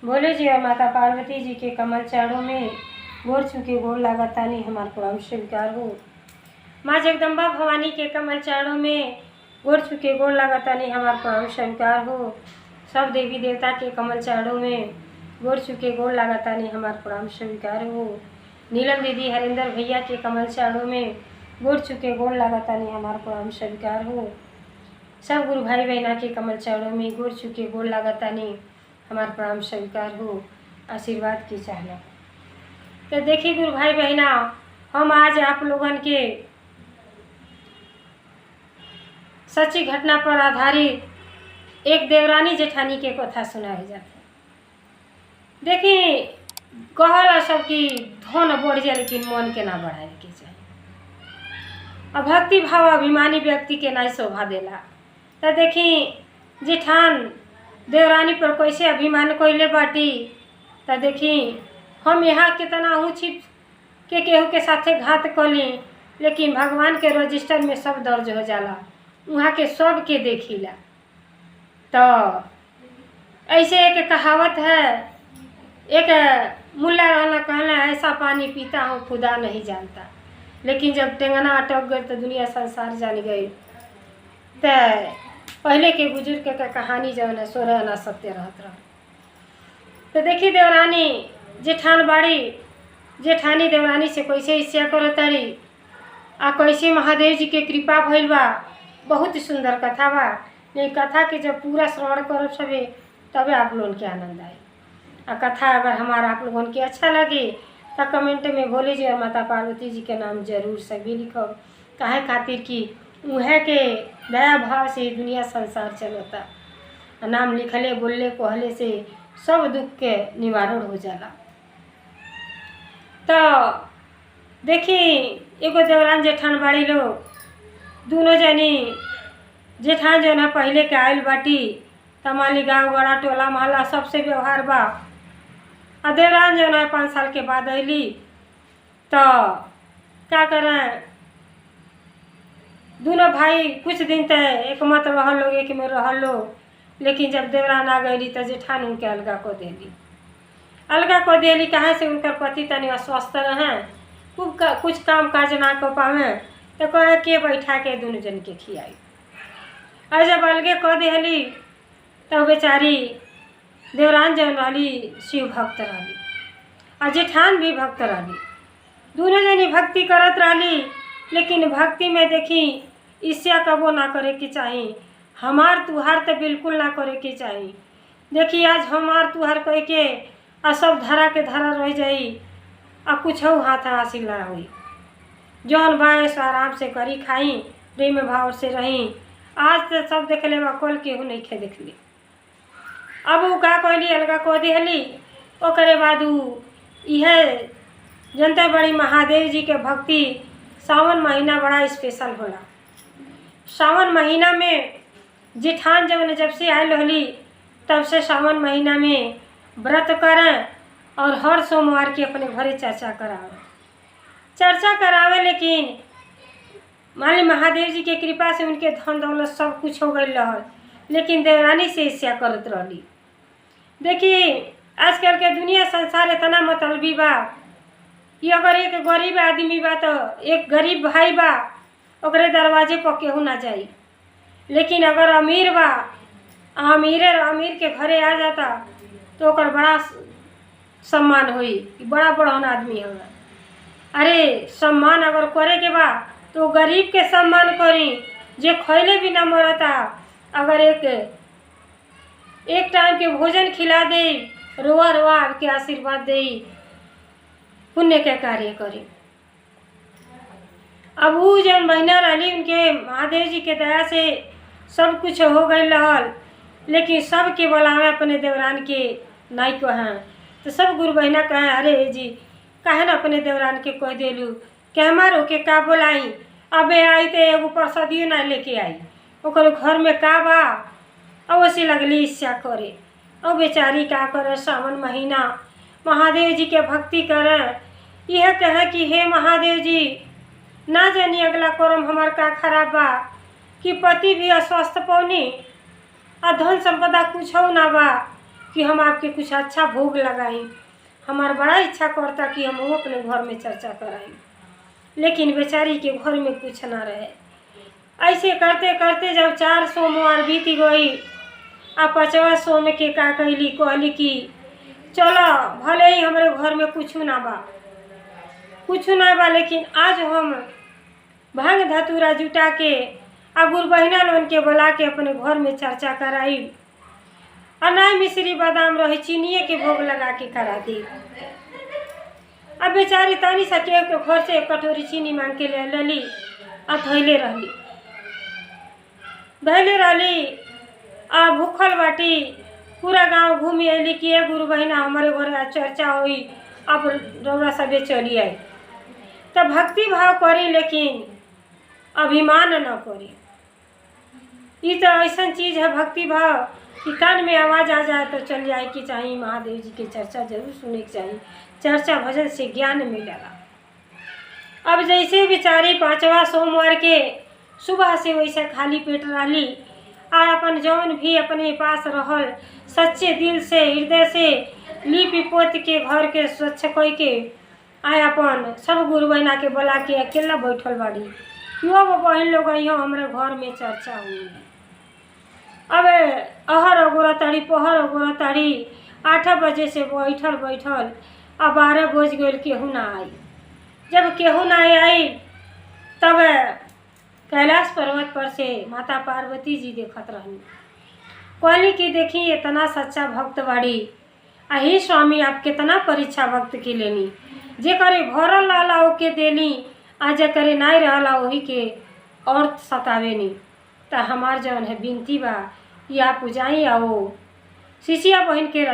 भोले जी और माता पार्वती जी के कमल चरणों में गोर छुके गोर लागतानी हमार प्रणाम स्वीकार हो। माँ जगदम्बा भवानी के कमल चरणों में गोर छुके गोर लागतानी हमार प्रणाम स्वीकार हो। सब देवी देवता के कमल चरणों में गोर छुके गोर लागतानी हमार प्रणाम स्वीकार हो। नीलम दीदी हरिंदर भैया के कमल चरणों में गोर छुके गोर लागतानी हमार प्रणाम स्वीकार हो। सब गुरु भाई बहना के कमल चरणों में गोर छुके गोर लागतानी हमार प्रणाम स्वीकार हो। आशीर्वाद की चाहना। तो देखिए गुरु भाई बहना, हम आज आप लोगन के सच्ची घटना पर आधारित एक देवरानी जेठानी के कथा सुनाए जाते। देखिए कहला सब की धन बढ़ जाए लेकिन मन के ना बढ़ाए के चाहिए। और भक्ति भाव अभिमानी व्यक्ति के नहीं शोभा देला। तो देखी जेठान देवरानी पर कैसे अभिमान कैले बाटी। तो देखी हम यहाँ कितना ऊँची के केहू के साथे घात कली, लेकिन भगवान के रजिस्टर में सब दर्ज हो जाला, वहाँ के सब के देखिला। तो ऐसे एक कहावत है, एक मुल्ला रहना कहना ऐसा पानी पीता हूँ खुदा नहीं जानता, लेकिन जब टेंगना अटक गई तो दुनिया संसार जान गई। तो पहले के बुजुर्ग के कहानी जो है सोरह ना सत्य रहत रहा। तो देखी देवरानी जेठान बाड़ी, जेठानी देवरानी से कैसे ईर्ष्या करतारी आ कैसे महादेव जी के कृपा भइल बा। बहुत सुंदर कथा बा। ये कथा के जब पूरा श्रवण करब सबे तबे आप लोगन के आनंद आए। आ कथा अगर हमारा आप लोगन के अच्छा लगे तो कमेंट में भोले जी और माता पार्वती जी के नाम जरूर सभी लिखब। काहे खातिर कि उहे के दया भाव से दुनिया संसार चलता। नाम लिखले बोलले कहले से सब दुख के निवारण हो जाला। तो देखी एगो देवरान जेठान बाड़ी लोग, दोनों जनी जेठान जो है पहले के आयल बाटी। तमाली गाँव बड़ा टोला महला सबसे व्यवहार बा। और देवरान जो है 5 साल के बाद अली। तो क्या करें, दोनों भाई कुछ दिन तक एक मत रहल लोग, एक में रहल लोग, लेकिन जब देवरान आ गई तो जेठान उनके अलगा को देली। अलगा को देली कहाँ से उनकर पति तनी अस्वस्थ रहे, कुछ काम काज ना कर पावे। तो कहे के बैठा के दोनों जन के खियाई। और जब अलगे को देली तो बेचारी देवरान जन रही शिव भक्त रही और जेठान भी भक्त रही। दोनों जनी भक्ति करत रही, लेकिन भक्ति में देखी ईर्ष्या कबो ना करे के चाहिए। हमार तुहार तो बिल्कुल ना करे के चाहिए। देखी आज हमार तुहार कह के आ सब धरा के धरा रह जाई आ कुछ हाथ हासिल ना हुई। जौन बाएँ सो आराम से करी खाई, प्रेम भाव से रही। आज तो सब देख ले कल केहू नहीं खे देख ली। अब वो का कहली अलगा को दिहली। ओकरे बाद यह जनता बड़ी महादेव जी के भक्ति सावन महीना बड़ा स्पेशल होला। सावन महीना में जेठान जब से आयल रहली तब से सावन महीना में व्रत करें और हर सोमवार की अपने घरे चर्चा करावे। लेकिन मान ली महादेव जी के कृपा से उनके धन दौलत सब कुछ हो गई रहल, लेकिन देवरानी से ईर्ष्या करत रहली। देखिए आजकल के दुनिया संसार इतना मतलबी बा कि अगर एक गरीब आदमी बा तो एक गरीब भाई बा ओकरे दरवाजे पर केहू ना जाई, लेकिन अगर अमीर बा अमीर के घरे आ जाता तो ओकर बड़ा सम्मान होई कि बड़ा बड़हन आदमी होगा। अरे सम्मान अगर करे के बा तो गरीब के सम्मान करी जे खैले भी ना मरता। अगर एक टाइम के भोजन खिला दे, रोआ रोआ के आशीर्वाद दे, पुण्य के कार्य करी। अब वो जब महीना रही उनके महादेव जी के दया से सब कुछ हो गई रहल, लेकिन सब के बोलावे अपने देवरान के नहीं कहें। तो सब गुरु बहना कहें अरे जी काहे ना अपने देवरान के कह देलू कि हमारो के का बोलाई। अबे आई तो एगो प्रसादियो ना लेके आई, ओकर घर में का बा। अवश्य लगली ईर्ष्या करे। और बेचारी का करे, सावन महीना महादेव जी के भक्ति करे। यह कहे कि हे महादेव जी ना जानी अगला कर्म हमार का खराब बा कि पति भी अस्वस्थ पौनी और धन संपदा कुछ हो ना बा कि हम आपके कुछ अच्छा भोग लगाई। हमार बड़ा इच्छा करता कि हम वो अपने घर में चर्चा कराई, लेकिन बेचारी के घर में कुछ ना रहे। ऐसे करते करते जब 4 सोमवार बीत गई, आ 5वां सोम के का कहली, कहली कि चलो भले ही हमारे घर में कुछ ना बा, लेकिन आज हम भांग धतूरा जुटा के आ गुरु बहिना लोन के बुला के अपने घर में चर्चा कराई। अनाय मिश्री बादाम रही चीनिए के भोग लगा के करा दी। अब बेचारी तानी सा के घर से 1 कटोरी चीनी मांग के ले ली आ धैले रहली आ भूखल बाटी। पूरा गांव घूमी अली कि ए गुरु बहिना हमारे घर चर्चा हुई, अब रौरा सबे चली आई। तब भक्ति भाव करी, लेकिन अभिमान न करी। ये तो ऐसा चीज़ है भक्ति भाव कि कान में आवाज़ आ जाए तो चल जाए कि चाहिए महादेव जी के चर्चा जरूर सुने के चाहिए। चर्चा भजन से ज्ञान मिलेगा। अब जैसे बेचारी 5वां सोमवार के सुबह से वैसे खाली पेट रही आ अपन जौन भी अपने पास रहल सच्चे दिल से हृदय से लिपि पोत के घर के स्वच्छ कई के आए अपन सब गुरु बहिना के बुला के अकेला बैठल बाड़ी। यो बहन लोग अइहो हमारे घर में चर्चा हुई। अब अहर अगोरा ताड़ी पहर अगोरा ताड़ी 8 बजे से बैठल आ 12 बज गए, केहू ना आई। जब केहू ना आई तब कैलाश पर्वत पर से माता पार्वती जी देखत रहनी। कहली कि देखी इतना सच्चा भक्त बाड़ी, अही स्वामी आप कितना परीक्षा भक्त की लेनी। जे करे भरल रहला ओके देली, आ जे करे नहीं रहला वही के और सतावेनी। तो हमार जौन है विनती बा कि आप जाई आओ शिष्या बहन के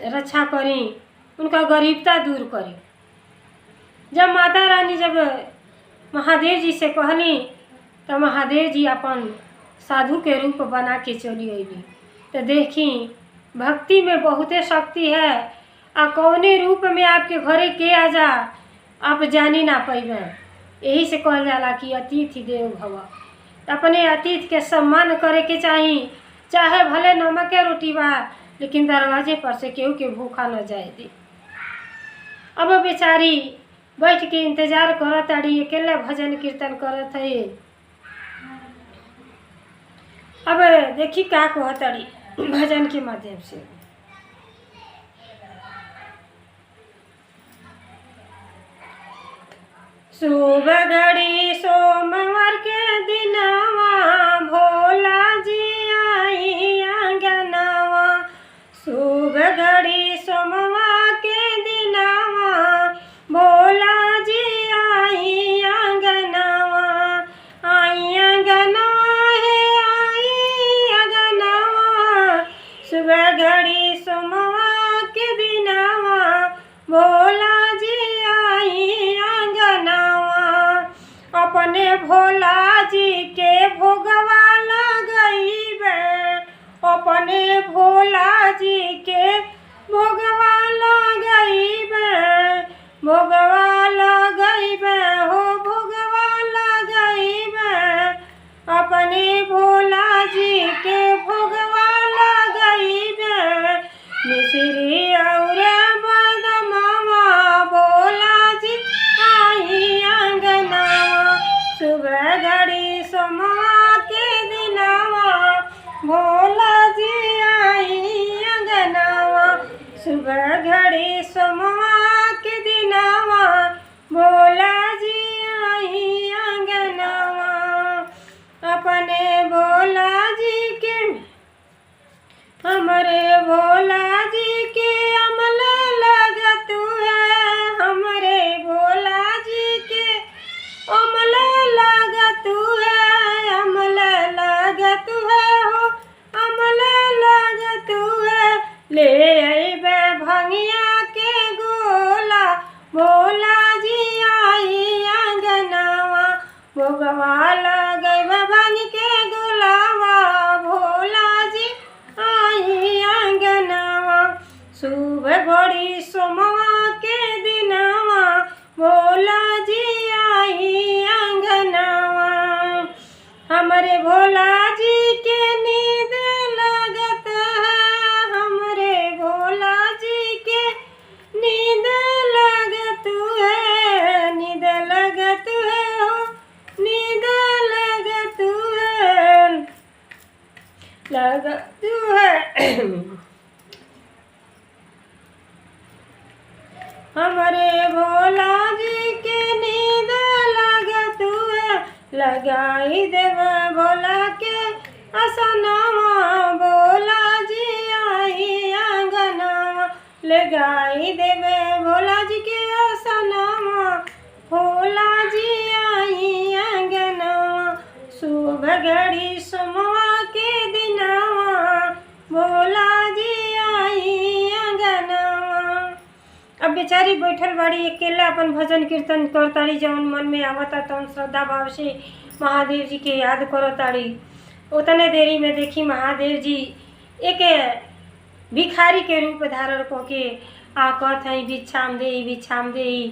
रक्षा करी, उनका गरीबता दूर करी। जब माता रानी जब महादेव जी से कहनी तो महादेव जी अपन साधु के रूप बना के चली अली। तो देखी भक्ति में बहुते शक्ति है। आ कौने रूप में आपके घरे के आ जा आप जानी ना पैबे। यही से कहल जाला कि अतिथि देव भव। अपने अतिथि के सम्मान करे के चाहिए, चाहे भले नमक के रोटी बा, लेकिन दरवाजे पर से केहू के भूखा न जाए दे। अब बेचारी बैठ के इंतजार करत अड़ी, अकेले भजन कीर्तन करत है। अब देखी का कहत अड़ी भजन के माध्यम से। शुभ घड़ी सोमवार के दिनवा भोला जी आई आंगनवा। शुभ घड़ी सोमवार के दिनवा भोला जी आई आंगनवा। आई आंगनवा है आई आंगनवा। सुबह घड़ी सोमवार के दिनवा भोला जी आई आंगनवा। अपने भोला जी के भोगवा लगइबे, अपने भोला जी के भोगवा लगइबे। भोगवा लगइबे हो भोगवा लगइबे। अपने भोला जी के भोगवा लगइबे। मिश्री और बदमवा भोला जी आई आंगनवा। सुबह घड़ी सोमवार के दिनवा भोला जी आई आंगनवा। सुबह घड़ी सोमवार के दिनवा भोला जी आई आंगनवा। अपने भोला जी के हमरे भोला जी के अमल लगत है। हमरे भोला जी के अमल लगत है। अमल लगत है हो अमल लगत है। ले अइबे भंगिया के गोला भोला जी आई आंगनवा। भोगवा लगइबे भांग के गोलावा भोला जी आई आंगनवा। शुभ घड़ी सोमवार के दिनवा भोला जी आई आंगनवा। हमरे भोला जी के नींद लगत है। हमरे भोला लगा तू है हमारे भोला जी के नींद लगा तू है लगाई देव भोला के असनावा भोला जी आई आंगनावा लगाई देवे भोला जी के असनावा भोला जी आई आंगनावा शुभ घड़ी सोमवा के दिनावा भोला जी आई आंगनावा। अब बेचारी बैठल बाड़ी अकेला अपन भजन कीर्तन करताड़ी जौन मन में आवता तौन श्रद्धा भाव से महादेव जी के याद करताड़ी। उतने देरी में देखी महादेव जी एक भिखारी के रूप धारण करके आ कहत हैं भिक्षाम दे।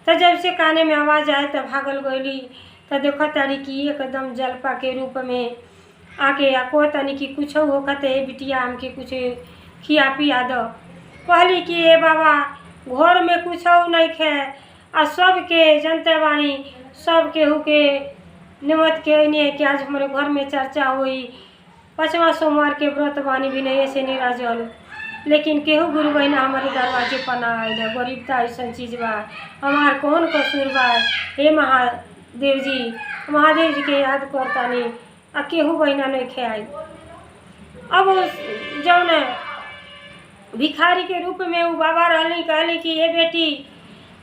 तो जब से काने में आवाज़ आए तो भागल गईली तो देखो तारी कि एकदम जलपा के रूप में आके आ कहतनी कि कुछ होकते बिटिया हमके कुछ खिया पिया दो। कहली कि ए बाबा घर में कुछ नहीं खे आ सबके जनते बाणी सब केहू के निमत के नहीं कि आज हमारे घर में चर्चा हुई 5वां सोमवार के व्रत बानी भी नहीं ऐसे निराजल लेकिन केहू गुरु बहना हमारे दरवाजे पर ना आए गरीबता ऐसा चीज़ बा हमार कौन कसूर बा। हे महादेव जी के याद करतानी आ केहू बहना नहीं खे आई। अब जौन भिखारी के रूप में वो बाबा रहली कहली कि ये बेटी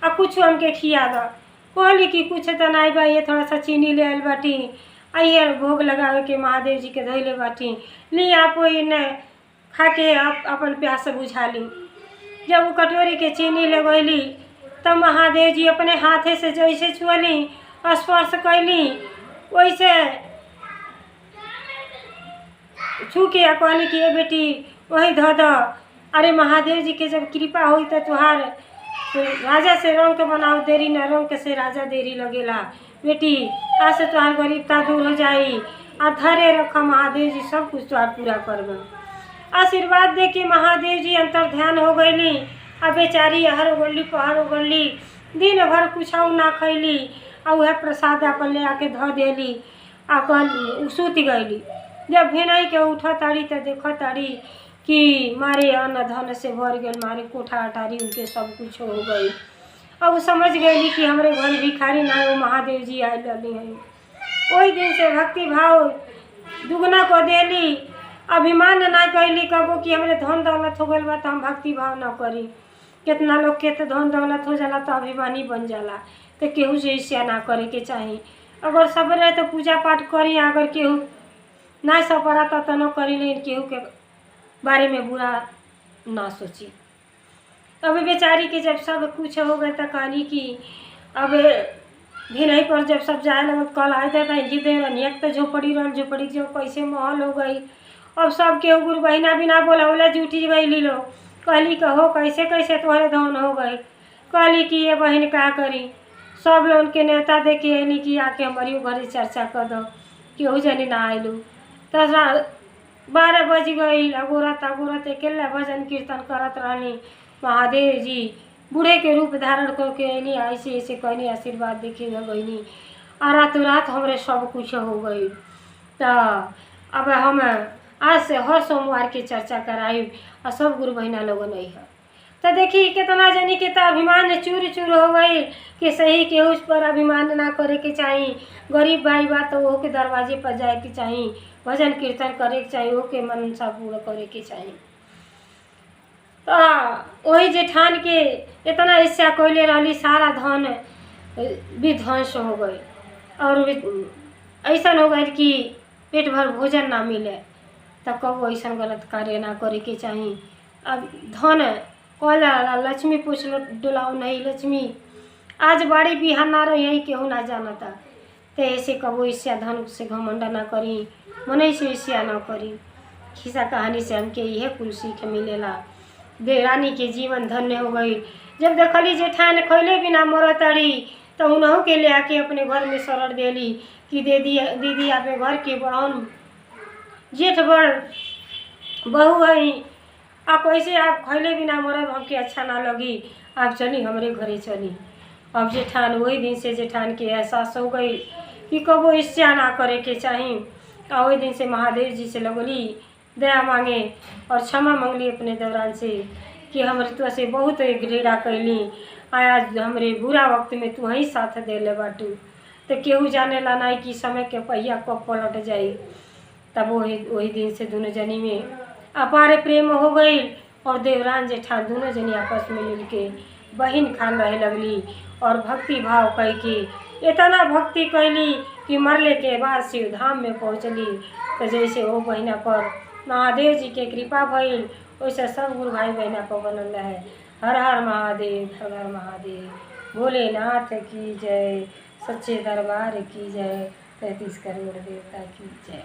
आ कुछ हमके खिया दो। कहली कि कुछ तो नहीं बा ये थोड़ा सा चीनी ले आयल बाटी आइए भोग लगावे के महादेव जी के धैले बाटी ली आप इन्हें खा के आप अपन प्यास बुझा ली। जब वो कटोरी के चीनी ले गईली तब महादेव जी अपने हाथे से जैसे छुअली स्पर्श कैली वैसे छू के कहली कि ये बेटी वही धो दो। अरे महादेव जी के जब कृपा हुई तो तुहार राजा से रंग के बनाओ देरी न रंग से राजा देरी लगेला बेटी आज से तुहार गरीबता दूर हो जाई आ धरे रखा महादेव जी सब कुछ तुहार पूरा करबे। आशीर्वाद दे के महादेव जी अंतर ध्यान हो गईली आ बेचारी हर उगली पहर उगली दिन भर कुछ ना खैली आ वह प्रसाद अपन ले आके धो देली आ कल सुत गईली। जब भिनई के उठ ताड़ी तो देख ताड़ी कि मारे अन्न धन से भर गए मारे कोठा अटारी उनके सब कुछ हो गई। अब समझ गई कि हमारे घर भिखारी ना वो महादेव जी आए लली हैं। वही दिन से भक्ति भाव दुगना को देली अभिमान ना कैली कबो कि हमारे धन दौलत हो गई बा तो हम भक्ति भाव ना करी। कितना लोग के तो धन दौलत हो जाला तो अभिमानी बन जाला तो केहू से ईर्ष्या ना करे के चाहिए। अगर सब रहे तो पूजा पाठ करी अगर केहू ना सपरा तो न करी लेकिन केहू के बारे में बुरा ना सोची। अब बेचारी के जब सब कुछ हो गए तो कहली कि अब भिनई पर जब सब जाए लगे कल आए थे तो दे तो झोपड़ी रह झोपड़ी जो कैसे महल हो गई। अब सब केहू गुरु बहिना भी ना बोला बोला जूठी गई लो कहली कहो कैसे कैसे तुम्हारे धन हो गई। कहली कि ये बहन क्या करी सब लोग के नेता देखे अली कि आके हमारी घरे चर्चा कर दो केहू जनी ना आयलू तो 12 बज गई। अगोरत अकेला भजन कीर्तन करत रहनी। महादेव जी बूढ़े के रूप धारण करके अली ऐसे ऐसे कहनी आशीर्वाद देखे गईनी और रातों रात हमारे सब कुछ हो गई। तो अब हम आज से हर सोमवार के चर्चा कराई और सब गुरु बहिना लोगों नहीं है। तो देखी कितना जनी के तो अभिमान चूर चूर हो गई कि सही के उस पर अभिमान ना करे के चाहिए। गरीब भाई बात तो वो के दरवाजे पर जाए के चाहिए भजन कीर्तन करे के चाहिए वो के मनसा पूरा करे के चाहिए। तो वही जेठान के इतना इच्छा कोयले रही सारा धन भी ध्वंस हो गई और ऐसा हो गई कि पेट भर भोजन ना मिले। तो कब ऐसा गलत कार्य ना करे के चाहिए। अब धन कहला लक्ष्मी पूछ डुलाओ नहीं लक्ष्मी आज बड़ी बिहान ना रही यही केहू ना जानता। तो ऐसे कबो ईर्ष्या धन से घमंडा ना करी मन से ईर्ष्या ना करी। खिस्सा कहानी से हमके यह कुल सीख मिलेला। देवरानी के जीवन धन्य हो गई। जब देखली जेठान खैले बिना मरतड़ी तो उन्हों के ले आके अपने घर में शरण देली कि दीदी आपे घर के बहन जेठ बड़ बहू है आप कैसे आप खैले बिना मरब हमके अच्छा ना लगी आप चली हमारे घरे चली। अब जेठान वही दिन से जेठान के एहसास हो गई कि कबो ईर्ष्या ना करे के चाहिए। और वही दिन से महादेव जी से लगली दया मांगे और क्षमा मांगली अपने दौरान से कि हमरे तो से बहुत घृणा कैली, आज हमरे बुरा वक्त में तू ही साथ देले बाटू। तो केहू जाने ला नहीं कि समय के पहिया कब पलट जाई। तब वही दिन से दोनों जनी में अपार प्रेम हो गई और देवरान जेठान दोनों जनी आपस में मिलके बहन खान रहे लगली और भक्ति भाव कह के इतना भक्ति कैली कि मरले के बाद शिव धाम में पहुँचली। तो जैसे वो बहना पर महादेव जी के कृपा भइल वैसे सब गुरु भाई बहना पर बनल है। हर हर महादेव, हर हर महादेव, भोलेनाथ की जय, सच्चे दरबार की जय, 33 करोड़ देवता की जय।